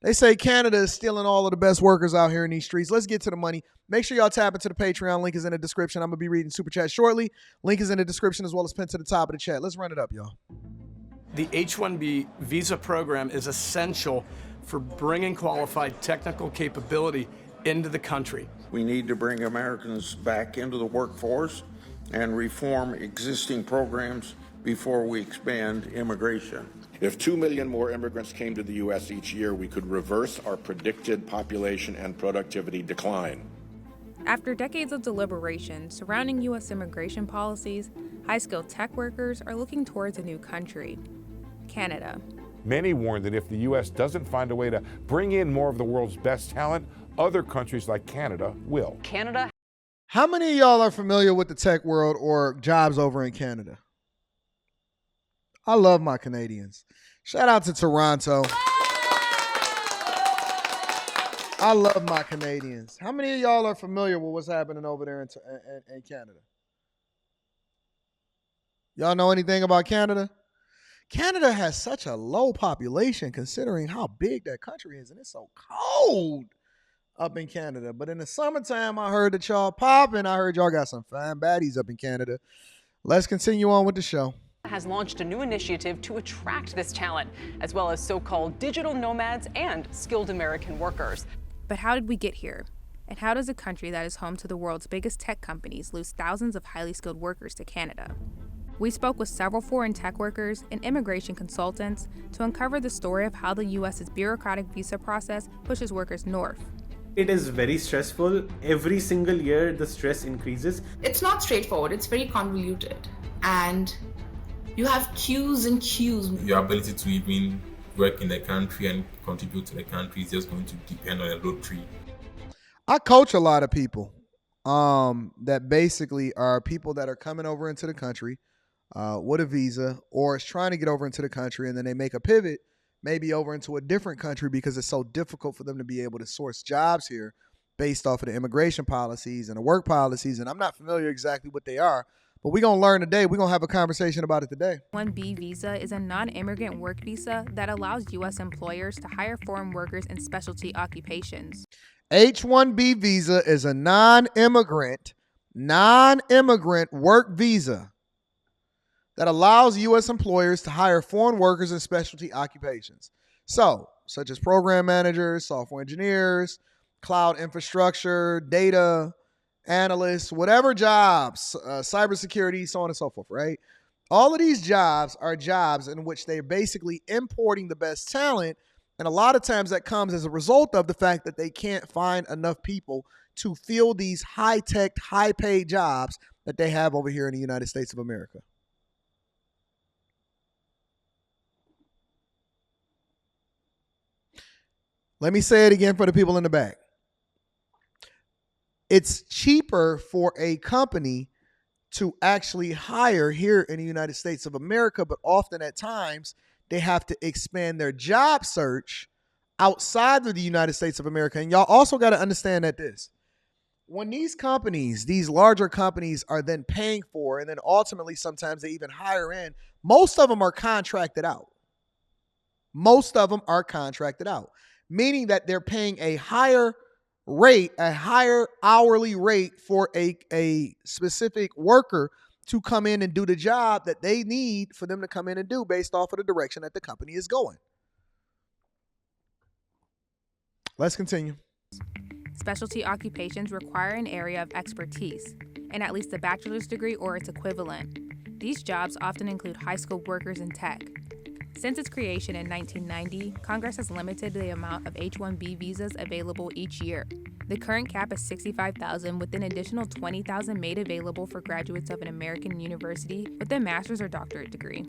They say Canada is stealing all of the best workers out here in these streets. Let's get to the money. Make sure y'all tap into the Patreon. Link is in the description. I'm going to be reading Super Chat shortly. Link is in the description as well as pinned to the top of the chat. Let's run it up, y'all. The H-1B visa program is essential for bringing qualified technical capability into the country. We need to bring Americans back into the workforce and reform existing programs before we expand immigration. If 2 million more immigrants came to the U.S. each year, we could reverse our predicted population and productivity decline. After decades of deliberation surrounding U.S. immigration policies, high-skilled tech workers are looking towards a new country, Canada. Many warn that if the U.S. doesn't find a way to bring in more of the world's best talent, other countries like Canada will. Canada. How many of y'all are familiar with the tech world or jobs over in Canada? I love my Canadians. Shout out to Toronto. I love my Canadians. How many of y'all are familiar with what's happening over there in Canada? Y'all know anything about Canada? Canada has such a low population considering how big that country is, and it's so cold up in Canada. But in the summertime, I heard that y'all popping. I heard y'all got some fine baddies up in Canada. Let's continue on with the show. Has launched a new initiative to attract this talent, as well as so-called digital nomads and skilled American workers. But how did we get here? And how does a country that is home to the world's biggest tech companies lose thousands of highly skilled workers to Canada? We spoke with several foreign tech workers and immigration consultants to uncover the story of how the U.S.'s bureaucratic visa process pushes workers north. It is very stressful. Every single year, the stress increases. It's not straightforward. It's very convoluted. And you have queues and queues. Your ability to even work in the country and contribute to the country is just going to depend on a lottery. I coach a lot of people that basically are people that are coming over into the country with a visa or is trying to get over into the country, and then they make a pivot maybe over into a different country because it's so difficult for them to be able to source jobs here based off of the immigration policies and the work policies. And I'm not familiar exactly what they are, but we're going to learn today. We're going to have a conversation about it today. H-1B visa is a non-immigrant work visa that allows U.S. employers to hire foreign workers in specialty occupations. H-1B visa is a non-immigrant work visa that allows U.S. employers to hire foreign workers in specialty occupations. So, such as program managers, software engineers, cloud infrastructure, data analysts, whatever jobs, cybersecurity, so on and so forth, right? All of these jobs are jobs in which they're basically importing the best talent. And a lot of times that comes as a result of the fact that they can't find enough people to fill these high-tech, high-paid jobs that they have over here in the United States of America. Let me say it again for the people in the back. It's cheaper for a company to actually hire here in the United States of America, but often at times they have to expand their job search outside of the United States of America. And y'all also got to understand that when these companies, these larger companies are then paying for, and then ultimately sometimes they even hire in, most of them are contracted out. Most of them are contracted out, meaning that they're paying a higher rate, a higher hourly rate for a specific worker to come in and do the job that they need for them to come in and do based off of the direction that the company is going. Let's continue. Specialty occupations require an area of expertise and at least a bachelor's degree or its equivalent. These jobs often include high-skilled workers in tech. Since its creation in 1990, Congress has limited the amount of H-1B visas available each year. The current cap is 65,000, with an additional 20,000 made available for graduates of an American university with a master's or doctorate degree.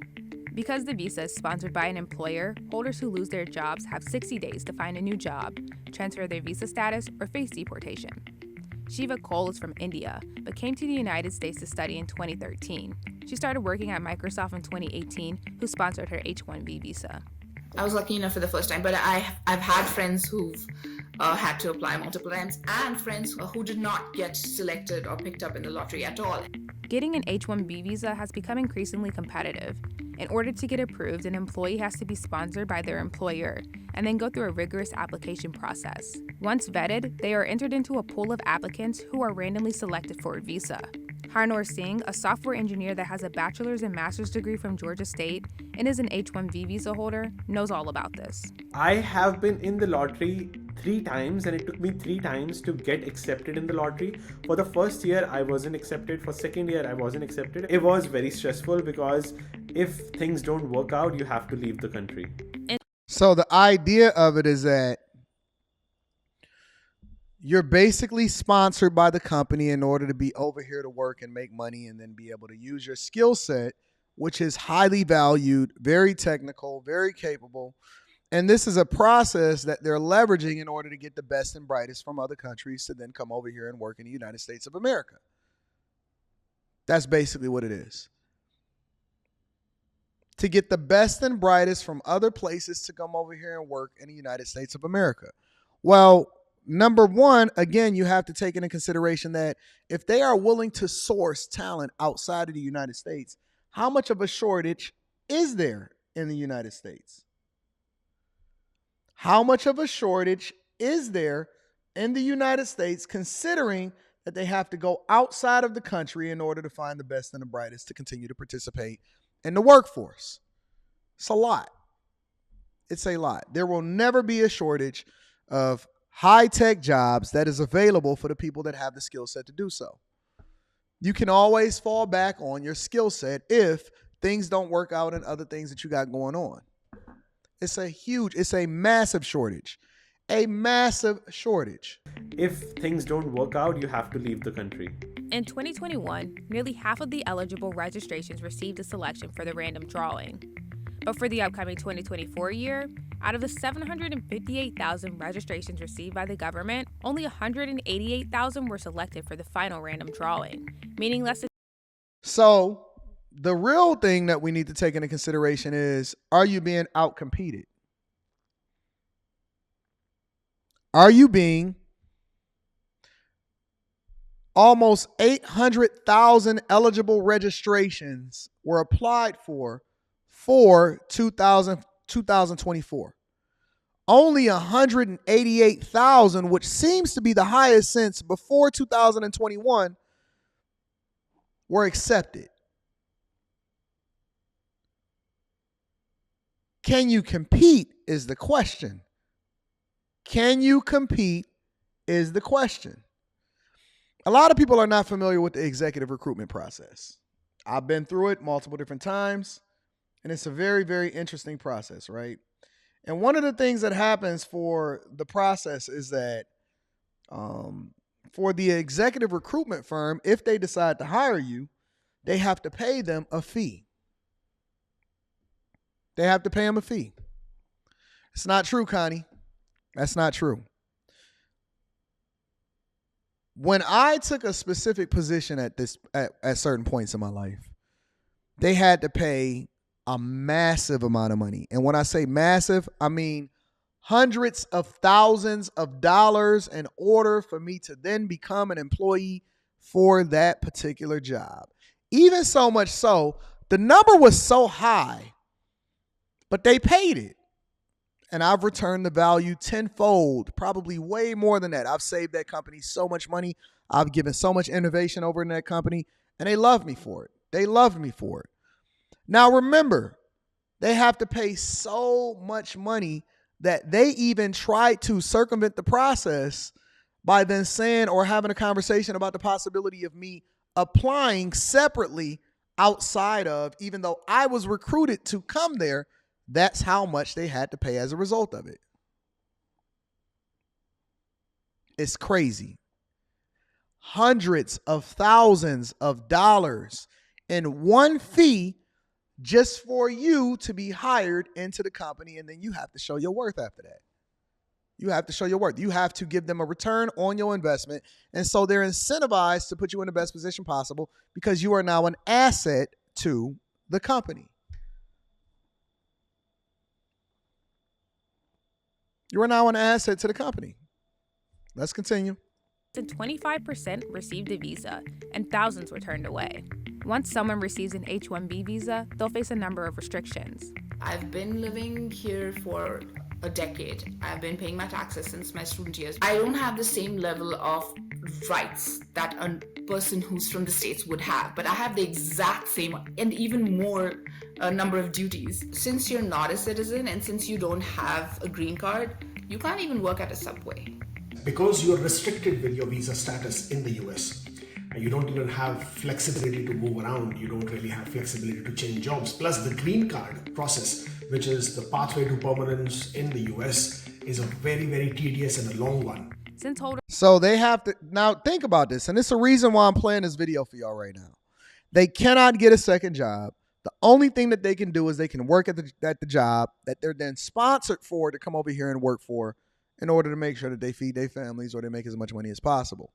Because the visa is sponsored by an employer, holders who lose their jobs have 60 days to find a new job, transfer their visa status, or face deportation. Shiva Cole is from India, but came to the United States to study in 2013. She started working at Microsoft in 2018, who sponsored her H-1B visa. I was lucky enough for the first time, but I've had friends who've had to apply multiple times, and friends who did not get selected or picked up in the lottery at all. Getting an H-1B visa has become increasingly competitive. In order to get approved, an employee has to be sponsored by their employer and then go through a rigorous application process. Once vetted, they are entered into a pool of applicants who are randomly selected for a visa. Harnoor Singh, a software engineer that has a bachelor's and master's degree from Georgia State and is an H-1B visa holder, knows all about this. I have been in the lottery 3 times, and it took me 3 times to get accepted in the lottery. For the first year, I wasn't accepted. For second year, I wasn't accepted. It was very stressful because if things don't work out, you have to leave the country. So the idea of it is that you're basically sponsored by the company in order to be over here to work and make money and then be able to use your skill set, which is highly valued, very technical, very capable. And this is a process that they're leveraging in order to get the best and brightest from other countries to then come over here and work in the United States of America. That's basically what it is. To get the best and brightest from other places to come over here and work in the United States of America. Well, number one, again, you have to take into consideration that if they are willing to source talent outside of the United States, how much of a shortage is there in the United States? How much of a shortage is there in the United States, considering that they have to go outside of the country in order to find the best and the brightest to continue to participate in the workforce? It's a lot. It's a lot. There will never be a shortage of high-tech jobs that is available for the people that have the skill set to do so. You can always fall back on your skill set if things don't work out and other things that you got going on. It's a massive shortage. A massive shortage. If things don't work out, you have to leave the country. In 2021, nearly half of the eligible registrations received a selection for the random drawing. But for the upcoming 2024 year, out of the 758,000 registrations received by the government, only 188,000 were selected for the final random drawing, meaning less than. So the real thing that we need to take into consideration is, are you being outcompeted? Are you being almost 800,000 eligible registrations were applied for 2024. Only 188,000, which seems to be the highest since before 2021, were accepted. Can you compete is the question. Can you compete is the question. A lot of people are not familiar with the executive recruitment process. I've been through it multiple different times, and it's a very, very interesting process, right? And one of the things that happens for the process is that for the executive recruitment firm, if they decide to hire you, they have to pay them a fee. They have to pay them a fee. It's not true, Connie. That's not true. When I took a specific position at certain points in my life, they had to pay a massive amount of money. And when I say massive, I mean hundreds of thousands of dollars in order for me to then become an employee for that particular job. Even so much so, the number was so high, but they paid it. And I've returned the value tenfold, probably way more than that. I've saved that company so much money. I've given so much innovation over in that company, and they love me for it. They loved me for it. Now, remember, they have to pay so much money that they even tried to circumvent the process by then saying or having a conversation about the possibility of me applying separately outside of, even though I was recruited to come there. That's how much they had to pay as a result of it. It's crazy. Hundreds of thousands of dollars in one fee just for you to be hired into the company, and then you have to show your worth after that. You have to show your worth. You have to give them a return on your investment, and so they're incentivized to put you in the best position possible because you are now an asset to the company. You are now an asset to the company. Let's continue. 25% received a visa, and thousands were turned away. Once someone receives an H-1B visa, they'll face a number of restrictions. I've been living here for a decade. I've been paying my taxes since my student years. I don't have the same level of rights that a person who's from the States would have, but I have the exact same and even more number of duties. Since you're not a citizen and since you don't have a green card, you can't even work at a Subway. Because you're restricted with your visa status in the US, and you don't even have flexibility to move around, you don't really have flexibility to change jobs. Plus the green card process, which is the pathway to permanence in the US, is a very, very tedious and a long one. So they have to, now think about this, and it's a reason why I'm playing this video for y'all right now. They cannot get a second job. The only thing that they can do is they can work at the job that they're then sponsored for to come over here and work for in order to make sure that they feed their families or they make as much money as possible.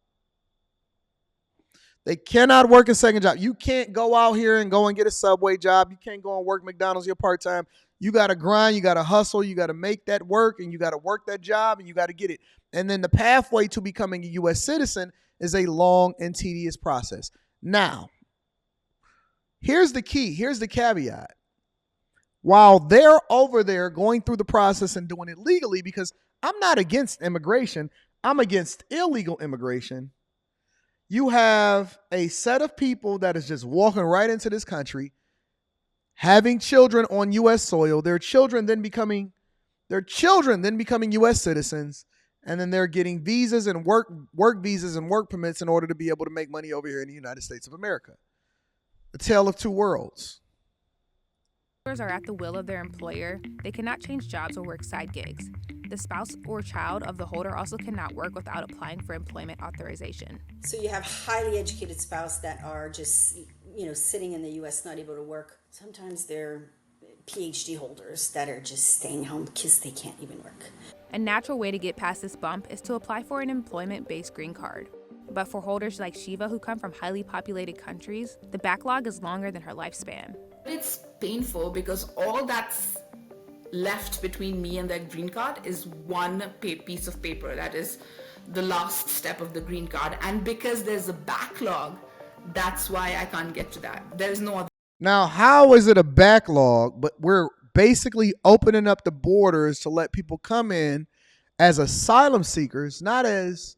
They cannot work a second job. You can't go out here and go and get a Subway job. You can't go and work McDonald's your part-time. You got to grind. You got to hustle. You got to make that work, and you got to work that job, and you got to get it. And then the pathway to becoming a U.S. citizen is a long and tedious process. Now, here's the key. Here's the caveat. While they're over there going through the process and doing it legally, because I'm not against immigration, I'm against illegal immigration. You have a set of people that is just walking right into this country, having children on U.S. soil, their children then becoming U.S. citizens, and then they're getting visas and work visas and work permits in order to be able to make money over here in the United States of America. A tale of two worlds. Are at the will of their employer. They cannot change jobs or work side gigs. The spouse or child of the holder also cannot work without applying for employment authorization. So you have highly educated spouse that are just, sitting in the U.S. not able to work. Sometimes they're PhD holders that are just staying home because they can't even work. A natural way to get past this bump is to apply for an employment-based green card. But for holders like Shiva who come from highly populated countries, the backlog is longer than her lifespan. It's painful because all that's left between me and that green card is one piece of paper. That is the last step of the green card. And because there's a backlog, that's why I can't get to that. There's no other. Now, how is it a backlog, but we're basically opening up the borders to let people come in as asylum seekers, not as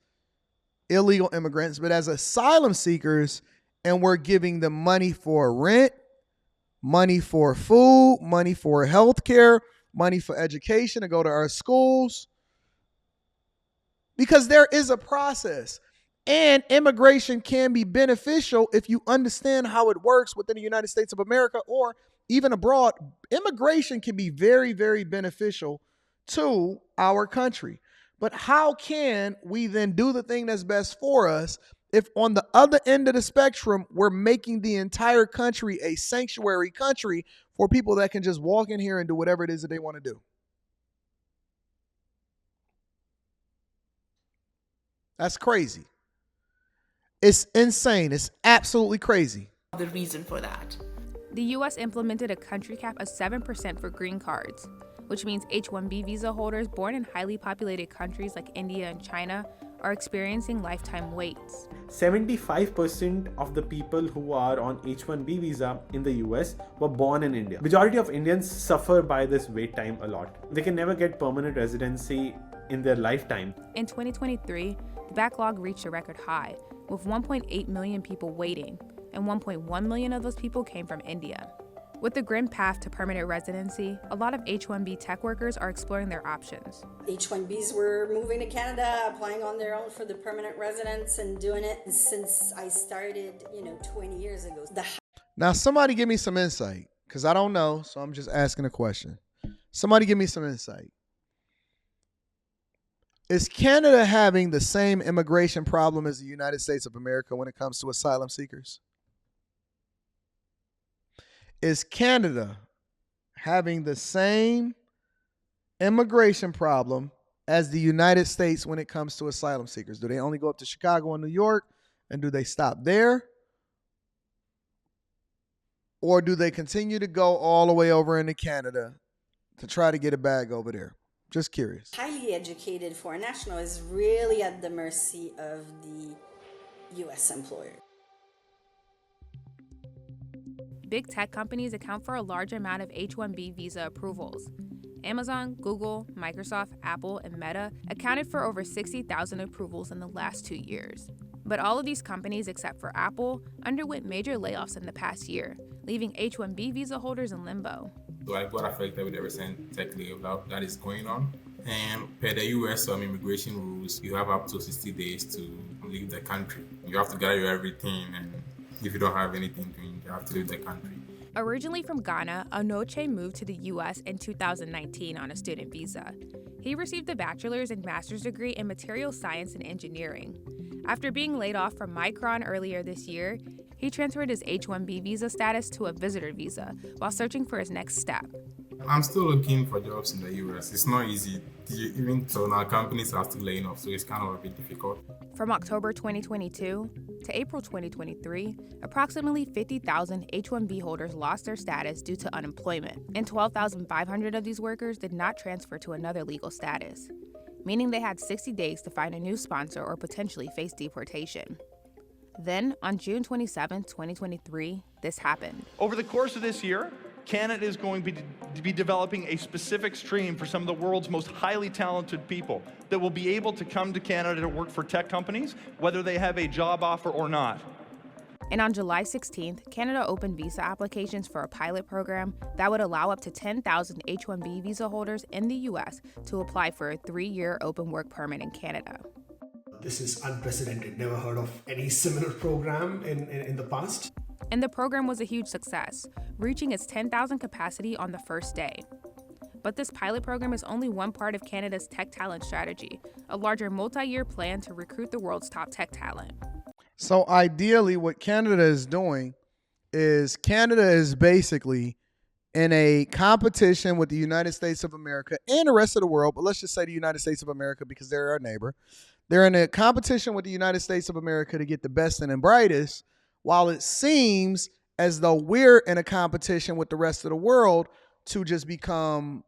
illegal immigrants, but as asylum seekers, and we're giving them money for rent, money for food, money for health care, money for education to go to our schools, because there is a process. And immigration can be beneficial if you understand how it works within the United States of America or even abroad. Immigration can be very, very beneficial to our country. But how can we then do the thing that's best for us if on the other end of the spectrum, we're making the entire country a sanctuary country for people that can just walk in here and do whatever it is that they want to do? That's crazy. It's insane. It's absolutely crazy. The reason for that. The U.S. implemented a country cap of 7% for green cards, which means H-1B visa holders born in highly populated countries like India and China are experiencing lifetime waits. 75% of the people who are on H-1B visa in the US were born in India. Majority of Indians suffer by this wait time a lot. They can never get permanent residency in their lifetime. In 2023, the backlog reached a record high, with 1.8 million people waiting, and 1.1 million of those people came from India. With the grim path to permanent residency, a lot of H-1B tech workers are exploring their options. H-1Bs were moving to Canada, applying on their own for the permanent residence and doing it since I started, 20 years ago. Now, somebody give me some insight, because I don't know, so I'm just asking a question. Somebody give me some insight. Is Canada having the same immigration problem as the United States of America when it comes to asylum seekers? Is Canada having the same immigration problem as the United States when it comes to asylum seekers? Do they only go up to Chicago and New York, and do they stop there? Or do they continue to go all the way over into Canada to try to get a bag over there? Just curious. Highly educated foreign national is really at the mercy of the U.S. employer. big tech companies account for a large amount of H-1B visa approvals. Amazon, Google, Microsoft, Apple, and Meta accounted for over 60,000 approvals in the last 2 years. But all of these companies, except for Apple, underwent major layoffs in the past year, leaving H-1B visa holders in limbo. So I got affected with the recent tech layoff that is going on. And per the US immigration rules, you have up to 60 days to leave the country. You have to gather your everything, and if you don't have anything, you have to leave the country. Originally from Ghana, Anoche moved to the U.S. in 2019 on a student visa. He received a bachelor's and master's degree in material science and engineering. After being laid off from Micron earlier this year, he transferred his H-1B visa status to a visitor visa while searching for his next step. I'm still looking for jobs in the US. It's not easy. Even so now, companies are still laying off, so it's kind of a bit difficult. From October 2022 to April 2023, approximately 50,000 H-1B holders lost their status due to unemployment, and 12,500 of these workers did not transfer to another legal status, meaning they had 60 days to find a new sponsor or potentially face deportation. Then, on June 27, 2023, this happened. Over the course of this year, Canada is going to be developing a specific stream for some of the world's most highly talented people that will be able to come to Canada to work for tech companies, whether they have a job offer or not. And on July 16th, Canada opened visa applications for a pilot program that would allow up to 10,000 H-1B visa holders in the U.S. to apply for a 3-year open work permit in Canada. This is unprecedented. Never heard of any similar program in the past. And the program was a huge success, reaching its 10,000 capacity on the first day. But this pilot program is only one part of Canada's tech talent strategy, a larger multi-year plan to recruit the world's top tech talent. So ideally, what Canada is doing is Canada is basically in a competition with the United States of America and the rest of the world, but let's just say the United States of America because they're our neighbor. They're in a competition with the United States of America to get the best and the brightest, while it seems as though we're in a competition with the rest of the world to just become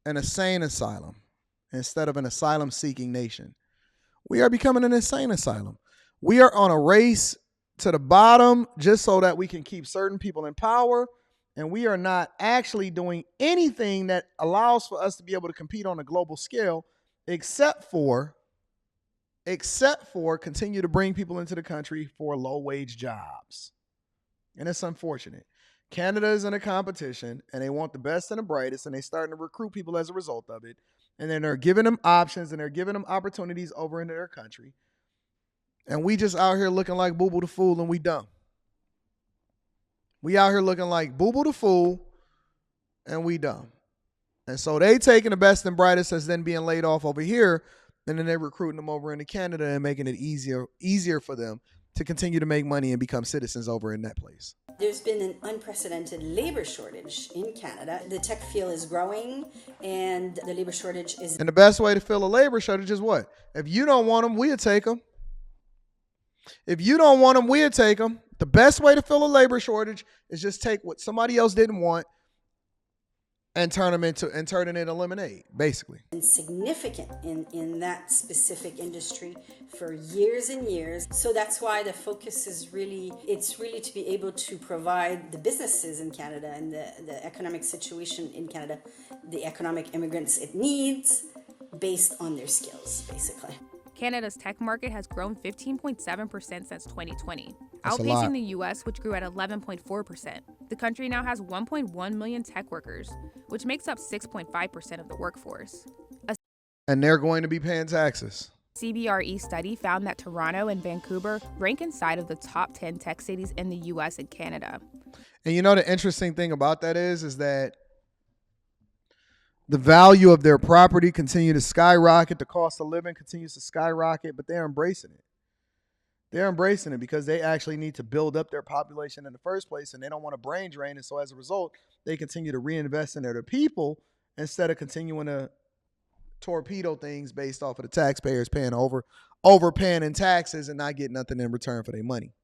an insane asylum instead of an asylum-seeking nation. We are becoming an insane asylum. We are on a race to the bottom just so that we can keep certain people in power, and we are not actually doing anything that allows for us to be able to compete on a global scale except for continue to bring people into the country for low-wage jobs. And it's unfortunate. Canada is in a competition, and they want the best and the brightest, and they're starting to recruit people as a result of it. And then they're giving them options, and they're giving them opportunities over into their country. And we just out here looking like Boo Boo the Fool, and we dumb. We out here looking like Boo Boo the Fool, and we dumb. And so they taking the best and brightest as then being laid off over here, and then they're recruiting them over into Canada and making it easier for them to continue to make money and become citizens over in that place. There's been an unprecedented labor shortage in Canada. The tech field is growing, and the labor shortage is... And the best way to fill a labor shortage is what? If you don't want them, we'll take them. If you don't want them, we'll take them. The best way to fill a labor shortage is just take what somebody else didn't want and turn it into lemonade, basically. And significant in that specific industry for years and years. So that's why the focus is really to be able to provide the businesses in Canada and the economic situation in Canada, the economic immigrants it needs based on their skills, basically. Canada's tech market has grown 15.7% since 2020, That's outpacing the U.S., which grew at 11.4%. The country now has 1.1 million tech workers, which makes up 6.5% of the workforce. And they're going to be paying taxes. A CBRE study found that Toronto and Vancouver rank inside of the top 10 tech cities in the U.S. and Canada. And you know the interesting thing about that is that the value of their property continue to skyrocket. The cost of living continues to skyrocket, but they're embracing it. They're embracing it because they actually need to build up their population in the first place, and they don't want a brain drain. And so as a result, they continue to reinvest in their people instead of continuing to torpedo things based off of the taxpayers paying overpaying in taxes and not getting nothing in return for their money.